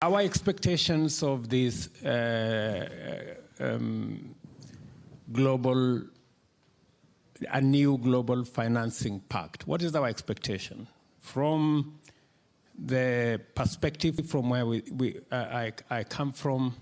Our expectations of this a new global financing pact. What is our expectation? From the perspective from where I come from,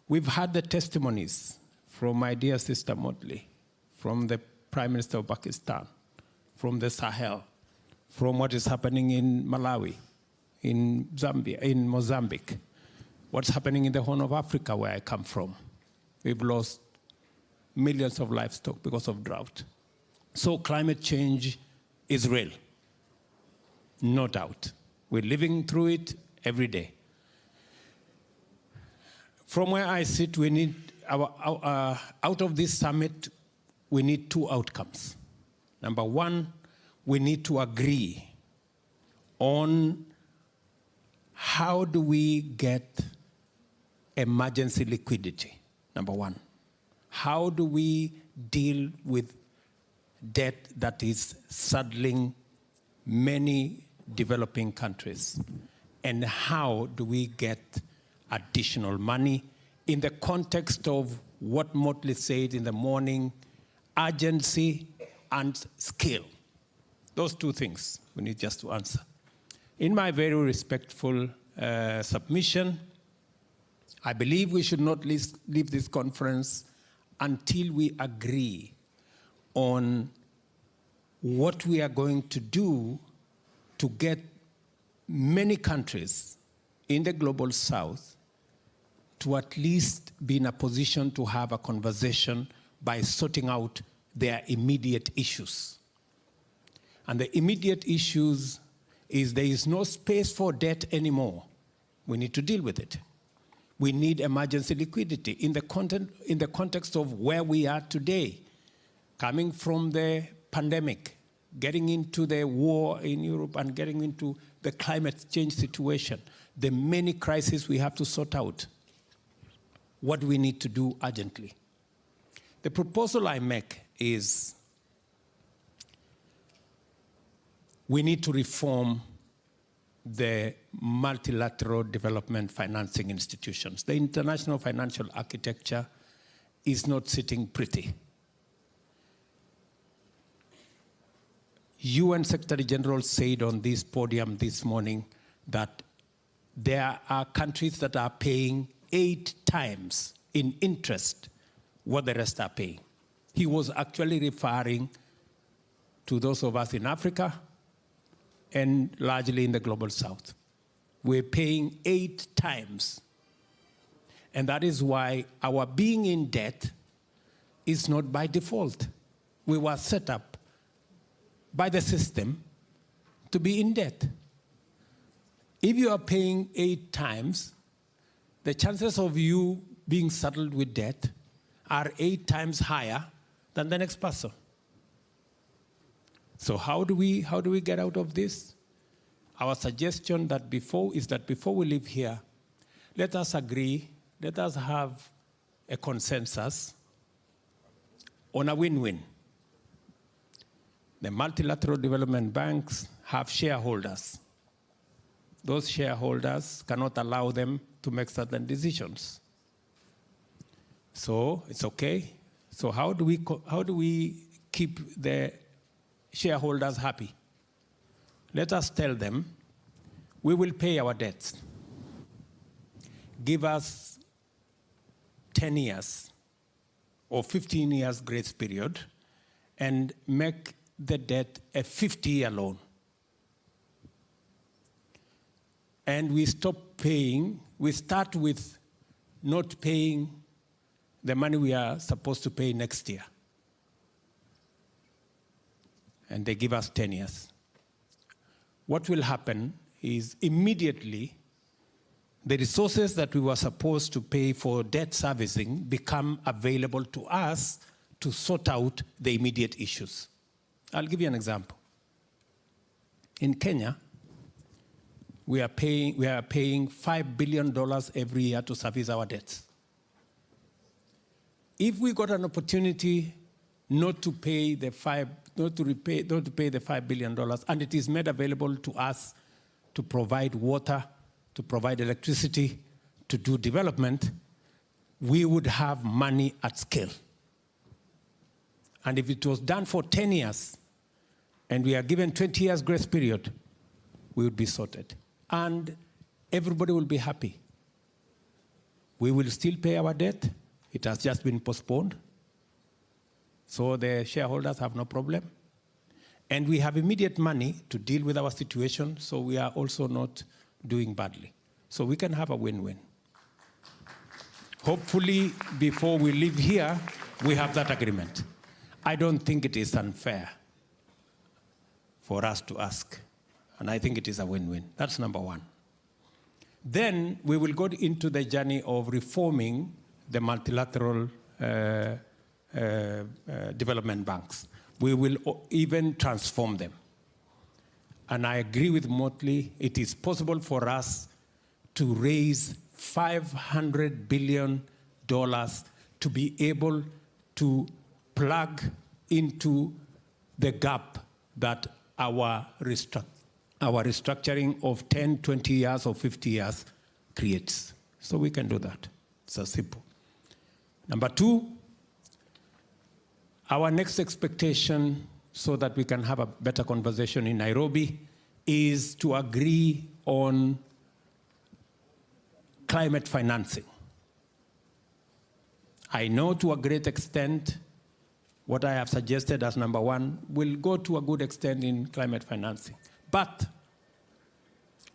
we've had the testimonies from my dear sister Motley, from the Prime Minister of Pakistan, from the Sahel, from what is happening in Malawi, in Zambia, in Mozambique, what's happening in the Horn of Africa where I come from. We've lost millions of livestock because of drought. So climate change is real, no doubt. We're living through it every day. From where I sit, we need out of this summit, we need two outcomes. Number one, we need to agree on how do we get emergency liquidity, number one. How do we deal with debt that is saddling many developing countries? And how do we get additional money in the context of what Motley said in the morning, urgency and scale? Those two things we need just to answer. In my very respectful submission, I believe we should not leave this conference until we agree on what we are going to do to get many countries in the global south to at least be in a position to have a conversation by sorting out their immediate issues. And the immediate issues is there is no space for debt anymore. We need to deal with it. We need emergency liquidity in the context of where we are today, coming from the pandemic, getting into the war in Europe and getting into the climate change situation, the many crises we have to sort out. What we need to do urgently. The proposal I make is we need to reform the multilateral development financing institutions. The international financial architecture is not sitting pretty. UN Secretary General said on this podium this morning that there are countries that are paying 8 times in interest what the rest are paying. He was actually referring to those of us in Africa and largely in the global south. We're paying 8 times. And that is why our being in debt is not by default. We were set up by the system to be in debt. If you are paying 8 times, the chances of you being saddled with debt are 8 times higher than the next person. So how do we get out of this? Our suggestion is that before we leave here, let us agree, let us have a consensus on a win-win. The multilateral development banks have shareholders. Those shareholders cannot allow them to make certain decisions. So it's okay. So how do we keep the shareholders happy? Let us tell them, we will pay our debts. Give us 10 years or 15 years grace period and make the debt a 50-year loan. And we stop paying, we start with not paying the money we are supposed to pay next year. And they give us 10 years. What will happen is immediately the resources that we were supposed to pay for debt servicing become available to us to sort out the immediate issues. I'll give you an example. In Kenya, we are paying $5 billion every year to service our debts. If we got an opportunity not to pay the $5 billion, and it is made available to us to provide water, to to provide electricity, to do development, we would have money at scale. And if it was done for 10 years, and we are given 20 years grace period, we would be sorted. And everybody will be happy. We will still pay our debt. It has just been postponed. So the shareholders have no problem. And we have immediate money to deal with our situation, so we are also not doing badly. So we can have a win-win. Hopefully, before we leave here, we have that agreement. I don't think it is unfair for us to ask, and I think it is a win-win. That's number one. Then we will go into the journey of reforming the multilateral development banks. We will even transform them. And I agree with Motley, it is possible for us to raise $500 billion to be able to plug into the gap that our restructuring of 10, 20 years or 50 years creates. So we can do that. It's so simple. Number two, our next expectation, so that we can have a better conversation in Nairobi, is to agree on climate financing. I know to a great extent what I have suggested as number one will go to a good extent in climate financing. But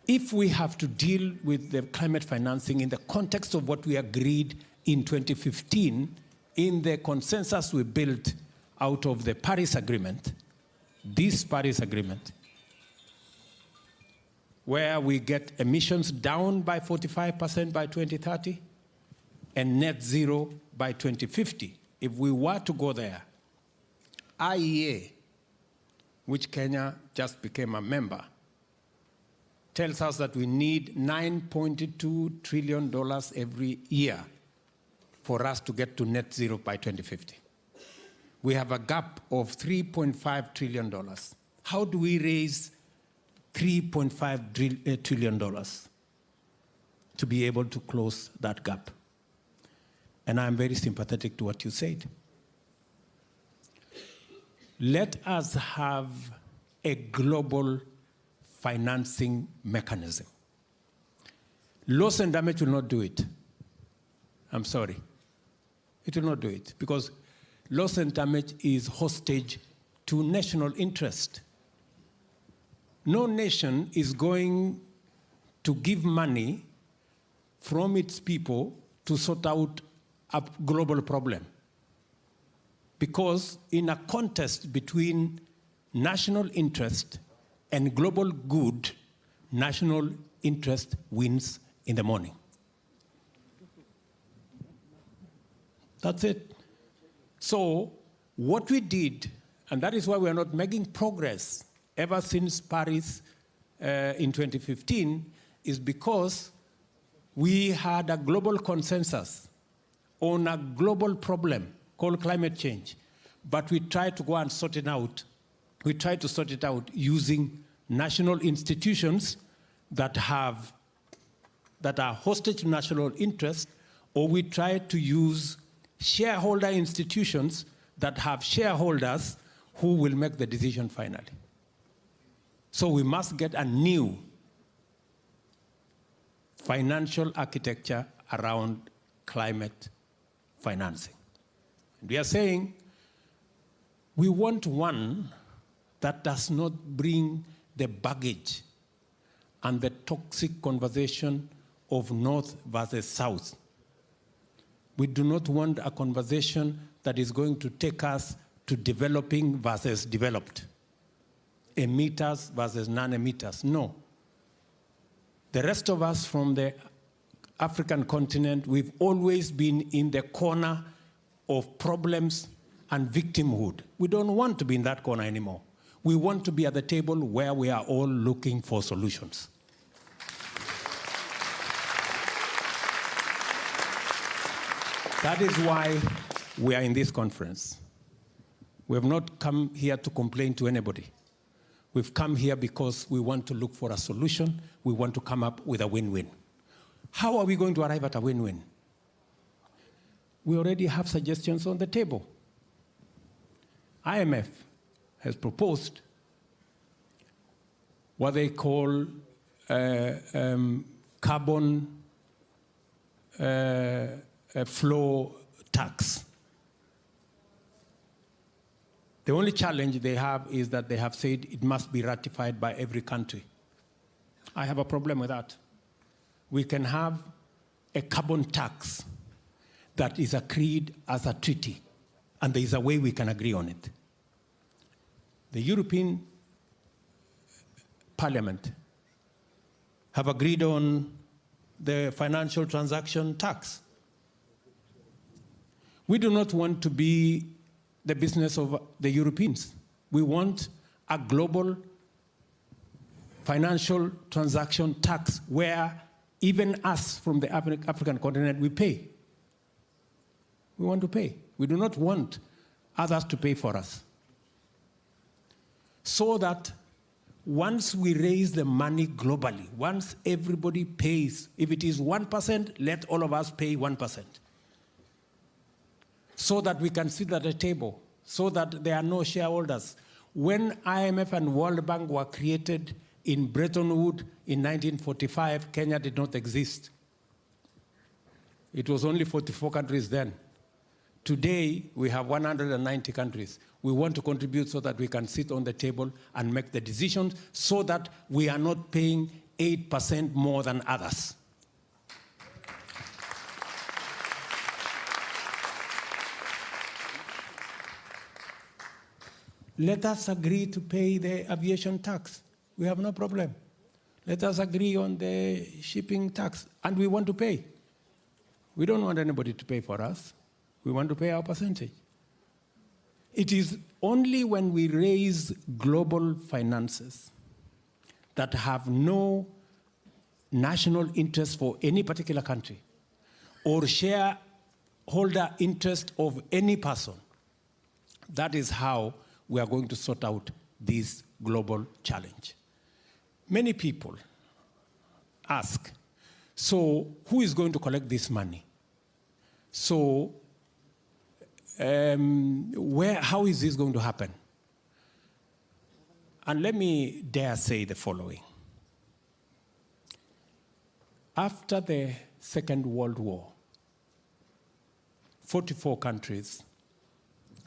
if we have to deal with the climate financing in the context of what we agreed in 2015, in the consensus we built out of the Paris Agreement, this Paris Agreement, where we get emissions down by 45% by 2030 and net zero by 2050. If we were to go there, IEA, which Kenya just became a member, tells us that we need $9.2 trillion every year for us to get to net zero by 2050. We have a gap of $3.5 trillion. How do we raise $3.5 trillion to be able to close that gap? And I'm very sympathetic to what you said. Let us have a global financing mechanism. Loss and damage will not do it. I'm sorry. It will not do it, because loss and damage is hostage to national interest. No nation is going to give money from its people to sort out a global problem. Because in a contest between national interest and global good, national interest wins in the morning. That's it. So what we did, and that is why we are not making progress ever since Paris in 2015, is because we had a global consensus on a global problem called climate change. But we tried to go and sort it out. We tried to sort it out using national institutions that are hostage to national interest, or we tried to use shareholder institutions that have shareholders who will make the decision finally. So we must get a new financial architecture around climate financing. And we are saying we want one that does not bring the baggage and the toxic conversation of North versus South. We do not want a conversation that is going to take us to developing versus developed, emitters versus non-emitters. No. The rest of us from the African continent, we've always been in the corner of problems and victimhood. We don't want to be in that corner anymore. We want to be at the table where we are all looking for solutions. That is why we are in this conference. We have not come here to complain to anybody. We've come here because we want to look for a solution. We want to come up with a win-win. How are we going to arrive at a win-win? We already have suggestions on the table. IMF has proposed what they call carbon flow tax. The only challenge they have is that they have said it must be ratified by every country. I have a problem with that. We can have a carbon tax that is agreed as a treaty, and there is a way we can agree on it. The European Parliament have agreed on the financial transaction tax. We do not want to be the business of the Europeans. We want a global financial transaction tax where even us from the African continent, we pay. We want to pay. We do not want others to pay for us. So that once we raise the money globally, once everybody pays, if it is 1%, let all of us pay 1%. So that we can sit at a table, so that there are no shareholders. When IMF and World Bank were created in Bretton Woods in 1945, Kenya did not exist. It was only 44 countries then. Today, we have 190 countries. We want to contribute so that we can sit on the table and make the decisions so that we are not paying 8% more than others. Let us agree to pay the aviation tax. We have no problem. Let us agree on the shipping tax, and we want to pay. We don't want anybody to pay for us. We want to pay our percentage. It is only when we raise global finances that have no national interest for any particular country or shareholder interest of any person. That is how we are going to sort out this global challenge. Many people ask, so who is going to collect this money? So how is this going to happen? And let me dare say the following. After the Second World War, 44 countries,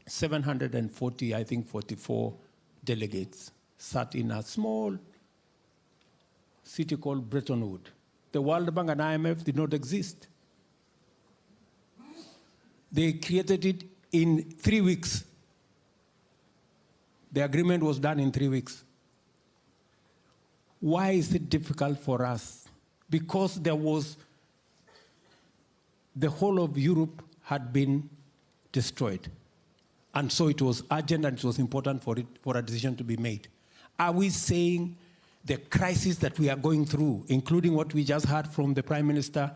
740, I think 44 delegates sat in a small city called Bretton Woods. The World Bank and IMF did not exist. They created it in 3 weeks. The agreement was done in 3 weeks. Why is it difficult for us? Because there was, the whole of Europe had been destroyed. And so it was urgent and it was important for a decision to be made. Are we saying the crisis that we are going through, including what we just heard from the Prime Minister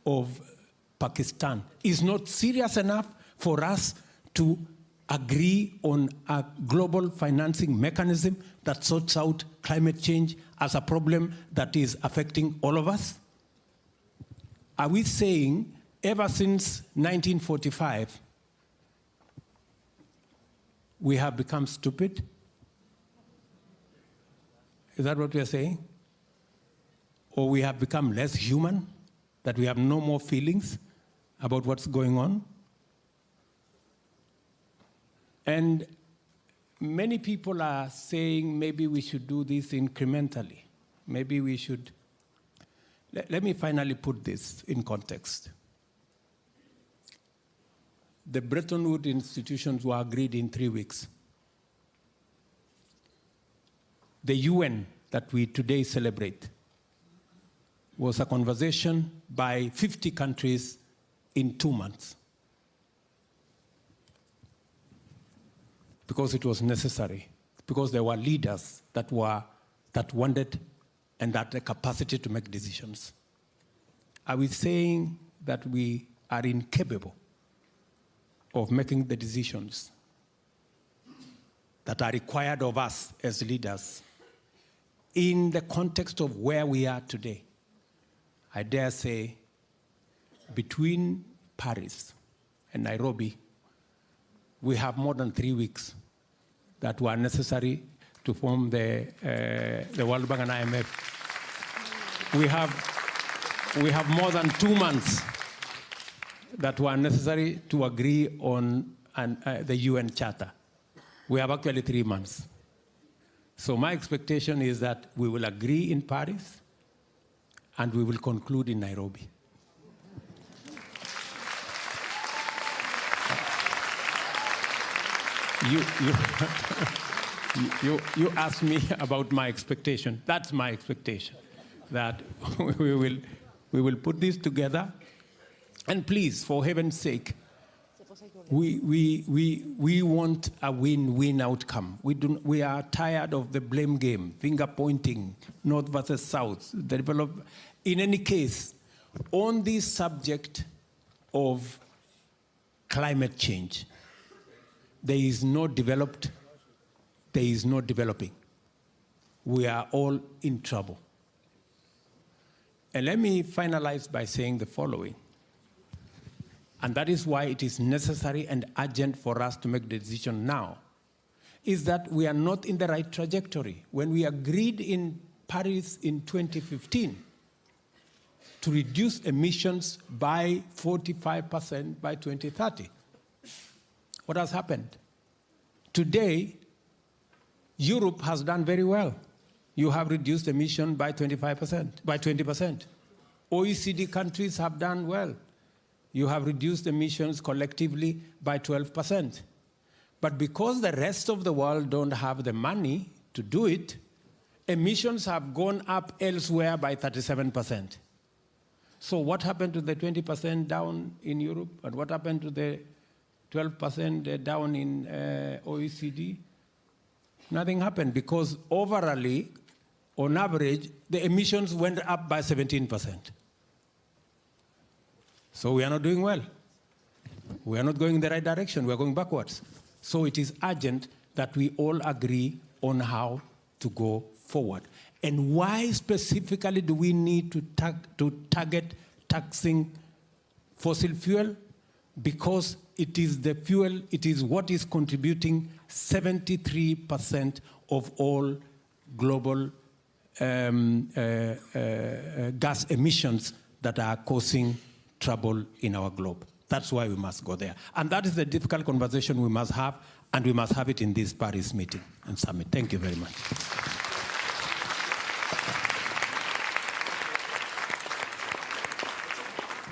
of Pakistan, is not serious enough for us to agree on a global financing mechanism that sorts out climate change as a problem that is affecting all of us? Are we saying ever since 1945, we have become stupid? Is that what we are saying? Or we have become less human, that we have no more feelings about what's going on? And many people are saying maybe we should do this incrementally. Maybe we should. Let me finally put this in context. The Bretton Woods institutions were agreed in 3 weeks. The UN that we today celebrate was a conversation by 50 countries in 2 months. Because it was necessary, because there were leaders that wanted and had the capacity to make decisions. Are we saying that we are incapable of making the decisions that are required of us as leaders in the context of where we are today? I dare say, between Paris and Nairobi, we have more than 3 weeks that were necessary to form the World Bank and IMF. We have more than 2 months that were necessary to agree on the UN Charter. We have actually 3 months. So my expectation is that we will agree in Paris and we will conclude in Nairobi. You asked me about my expectation. That's my expectation, that we will put this together. And please, for heaven's sake, we want a win-win outcome. We are tired of the blame game, finger pointing, North versus South. In any case, on this subject of climate change, there is no developed, there is no developing. We are all in trouble. And let me finalize by saying the following. And that is why it is necessary and urgent for us to make the decision now, is that we are not in the right trajectory. When we agreed in Paris in 2015 to reduce emissions by 45% by 2030, what has happened? Today, Europe has done very well. You have reduced emission by 25%, by 20%. OECD countries have done well. You have reduced emissions collectively by 12%. But because the rest of the world don't have the money to do it, emissions have gone up elsewhere by 37%. So what happened to the 20% down in Europe? And what happened to the 12% down in OECD? Nothing happened, because overall, on average, the emissions went up by 17%. So we are not doing well. We are not going in the right direction. We are going backwards. So it is urgent that we all agree on how to go forward. And why specifically do we need to target taxing fossil fuel? Because it is the fuel, it is what is contributing 73% of all global gas emissions that are causing trouble in our globe. That's why we must go there. And that is the difficult conversation we must have, and we must have it in this Paris meeting and summit. Thank you very much.